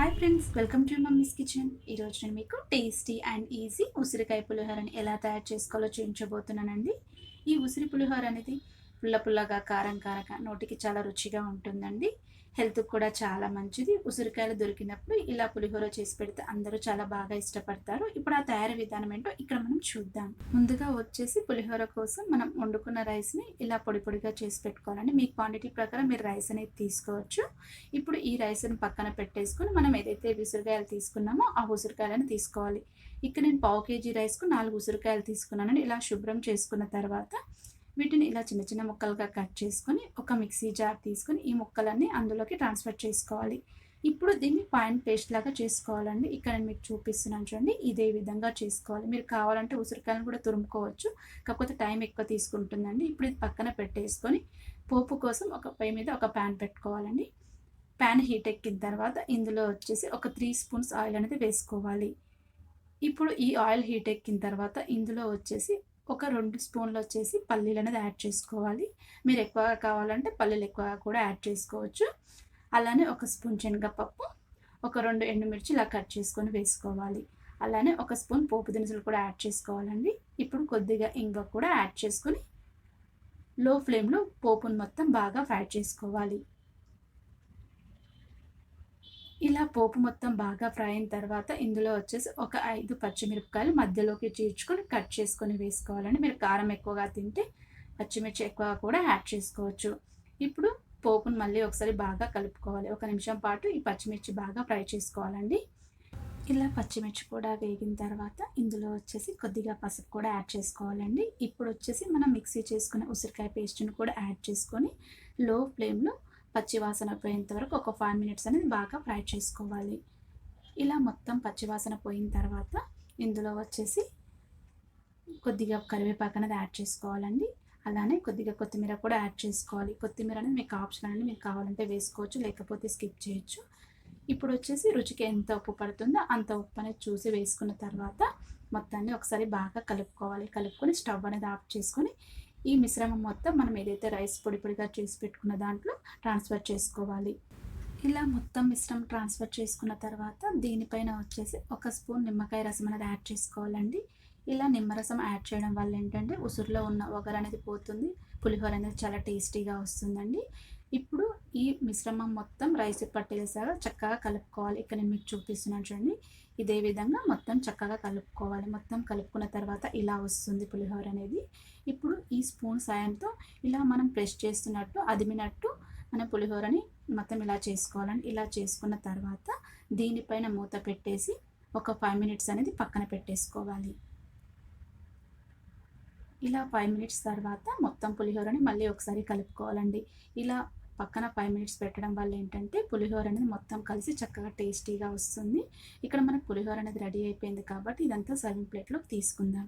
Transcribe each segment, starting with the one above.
Hi friends, welcome to mummies kitchen. ఈరోజు నేను మీకు టేస్టీ అండ్ ఈజీ ఉసిరికాయ పులిహోరని ఎలా తయారు చేసుకోవాలో చూపించబోతున్నానండి. ఈ ఉసిరి పులిహోర అనేది పుల్ల పుల్లగా, కారం కారంగా, నోటికి చాలా రుచిగా ఉంటుందండి. హెల్త్కి కూడా చాలా మంచిది. ఉసిరికాయలు దొరికినప్పుడు ఇలా పులిహోర చేసి పెడితే అందరూ చాలా బాగా ఇష్టపడతారు. ఇప్పుడు ఆ తయారీ విధానం ఏంటో ఇక్కడ మనం చూద్దాం. ముందుగా వచ్చేసి పులిహోర కోసం మనం వండుకున్న రైస్ని ఇలా పొడి పొడిగా చేసి పెట్టుకోవాలండి. మీ క్వాంటిటీ ప్రకారం మీరు రైస్ అనేది తీసుకోవచ్చు. ఇప్పుడు ఈ రైస్ని పక్కన పెట్టేసుకొని మనం ఏదైతే ఉసిరికాయలు తీసుకున్నామో ఆ ఉసిరికాయలను తీసుకోవాలి. ఇక్కడ నేను పావు కేజీ రైస్కు 4 ఉసిరికాయలు తీసుకున్నానండి. ఇలా శుభ్రం చేసుకున్న తర్వాత వీటిని ఇలా చిన్న చిన్న ముక్కలుగా కట్ చేసుకొని ఒక మిక్సీ జార్ తీసుకొని ఈ ముక్కలన్నీ అందులోకి ట్రాన్స్ఫర్ చేసుకోవాలి. ఇప్పుడు దీన్ని ఫైన్ పేస్ట్ లాగా చేసుకోవాలండి. ఇక్కడ నేను మీకు చూపిస్తున్నాను చూడండి, ఇదే విధంగా చేసుకోవాలి. మీరు కావాలంటే ఉసిరికాయలను కూడా తురుముకోవచ్చు, కాకపోతే టైం ఎక్కువ తీసుకుంటుందండి. ఇప్పుడు ఇది పక్కన పెట్టేసుకొని పోపు కోసం ఒక పొయ్యి మీద ఒక ప్యాన్ పెట్టుకోవాలండి. ప్యాన్ హీట్ ఎక్కిన తర్వాత ఇందులో వచ్చేసి ఒక 3 స్పూన్స్ ఆయిల్ అనేది వేసుకోవాలి. ఇప్పుడు ఈ ఆయిల్ హీట్ ఎక్కిన తర్వాత ఇందులో వచ్చేసి ఒక 2 స్పూన్లు వచ్చేసి పల్లీలు అనేది యాడ్ చేసుకోవాలి. మీరు ఎక్కువగా కావాలంటే పల్లీలు ఎక్కువగా కూడా యాడ్ చేసుకోవచ్చు. అలానే ఒక స్పూన్ శనగపప్పు, ఒక 2 ఎండుమిర్చి ఇలా కట్ చేసుకొని వేసుకోవాలి. అలానే ఒక స్పూన్ పోపు దినుసులు కూడా యాడ్ చేసుకోవాలండి. ఇప్పుడు కొద్దిగా ఇంగువ కూడా యాడ్ చేసుకొని లో ఫ్లేమ్లో పోపును మొత్తం బాగా ఫ్రై చేసుకోవాలి. ఇలా పోపు మొత్తం బాగా ఫ్రై అయిన తర్వాత ఇందులో వచ్చేసి ఒక 5 పచ్చిమిరపకాయలు మధ్యలోకి చీల్చుకొని కట్ చేసుకొని వేసుకోవాలండి. మీరు కారం ఎక్కువగా తింటే పచ్చిమిర్చి ఎక్కువగా కూడా యాడ్ చేసుకోవచ్చు. ఇప్పుడు పోపును మళ్ళీ ఒకసారి బాగా కలుపుకోవాలి. 1 నిమిషం పాటు ఈ పచ్చిమిర్చి బాగా ఫ్రై చేసుకోవాలండి. ఇలా పచ్చిమిర్చి కూడా వేగిన తర్వాత ఇందులో వచ్చేసి కొద్దిగా పసుపు కూడా యాడ్ చేసుకోవాలండి. ఇప్పుడు వచ్చేసి మనం మిక్సీ చేసుకున్న ఉసిరికాయ పేస్ట్ని కూడా యాడ్ చేసుకొని లో ఫ్లేమ్లో పచ్చివాసన పోయేంత వరకు ఒక 5 మినిట్స్ అనేది బాగా ఫ్రై చేసుకోవాలి. ఇలా మొత్తం పచ్చివాసన పోయిన తర్వాత ఇందులో వచ్చేసి కొద్దిగా కరివేపాకు అనేది యాడ్ చేసుకోవాలండి. అలానే కొద్దిగా కొత్తిమీర కూడా యాడ్ చేసుకోవాలి. కొత్తిమీర అనేది మీకు ఆప్షన్ అండి, మీకు కావాలంటే వేసుకోవచ్చు, లేకపోతే స్కిప్ చేయొచ్చు. ఇప్పుడు వచ్చేసి రుచికి ఎంత ఉప్పు పడుతుందో అంత ఉప్పు అనేది చూసి వేసుకున్న తర్వాత మొత్తాన్ని ఒకసారి బాగా కలుపుకోవాలి. కలుపుకొని స్టవ్ అనేది ఆఫ్ చేసుకొని ఈ మిశ్రమం మొత్తం మనం ఏదైతే రైస్ పొడి పొడిగా చేసి పెట్టుకున్న దాంట్లో ట్రాన్స్ఫర్ చేసుకోవాలి. ఇలా మొత్తం మిశ్రమం ట్రాన్స్ఫర్ చేసుకున్న తర్వాత దీనిపైన వచ్చేసి ఒక స్పూన్ నిమ్మకాయ రసం అనేది యాడ్ చేసుకోవాలండి. ఇలా నిమ్మరసం యాడ్ చేయడం వల్ల ఏంటంటే ఉసురులో ఉన్న ఒగరు అనేది పోతుంది, పులిహోర అనేది చాలా టేస్టీగా వస్తుందండి. ఇప్పుడు ఈ మిశ్రమం మొత్తం రైస్ పట్టేసాగా చక్కగా కలుపుకోవాలి. ఇక్కడ నేను మీకు చూపిస్తున్నాను చూడండి, ఇదే విధంగా మొత్తం చక్కగా కలుపుకోవాలి. మొత్తం కలుపుకున్న తర్వాత ఇలా వస్తుంది పులిహోర అనేది. ఇప్పుడు ఈ స్పూన్ సాయంతో ఇలా మనం ప్రెస్ చేస్తున్నట్టు అదిమినట్టు మన పులిహోరని మొత్తం ఇలా చేసుకోవాలండి. ఇలా చేసుకున్న తర్వాత దీనిపైన మూత పెట్టేసి ఒక 5 మినిట్స్ అనేది పక్కన పెట్టేసుకోవాలి. ఇలా 5 మినిట్స్ తర్వాత మొత్తం పులిహోరని మళ్ళీ ఒకసారి కలుపుకోవాలండి. ఇలా పక్కన 5 మినిట్స్ పెట్టడం వల్ల ఏంటంటే పులిహోర అనేది మొత్తం కలిసి చక్కగా టేస్టీగా వస్తుంది. ఇక్కడ మనకు పులిహోర అనేది రెడీ అయిపోయింది కాబట్టి ఇదంతా సర్వింగ్ ప్లేట్లోకి తీసుకుందాం.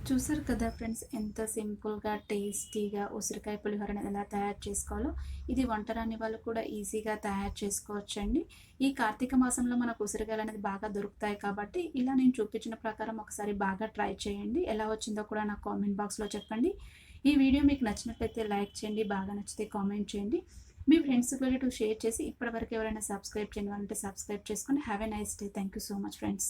చూసారు కదా ఫ్రెండ్స్, ఎంత సింపుల్గా టేస్టీగా ఉసిరికాయ పులిహోర అనేది ఎలా తయారు చేసుకోవాలో. ఇది వంట రాని వాళ్ళు కూడా ఈజీగా తయారు చేసుకోవచ్చండి. ఈ కార్తీక మాసంలో మనకు ఉసిరికాయలు అనేది బాగా దొరుకుతాయి కాబట్టి ఇలా నేను చూపించిన ప్రకారం ఒకసారి బాగా ట్రై చేయండి. ఎలా వచ్చిందో కూడా నాకు కామెంట్ బాక్స్లో చెప్పండి. ఈ వీడియో మీకు నచ్చినట్లయితే లైక్ చేయండి, బాగా నచ్చితే కామెంట్ చేయండి. మీ ఫ్రెండ్స్కి వెళ్ళి షేర్ చేసి ఇప్పటివరకు ఎవరైనా సబ్స్క్రైబ్ చేయని వాళ్ళంటే సబ్స్క్రైబ్ చేసుకొని have a nice day. Thank you so much friends.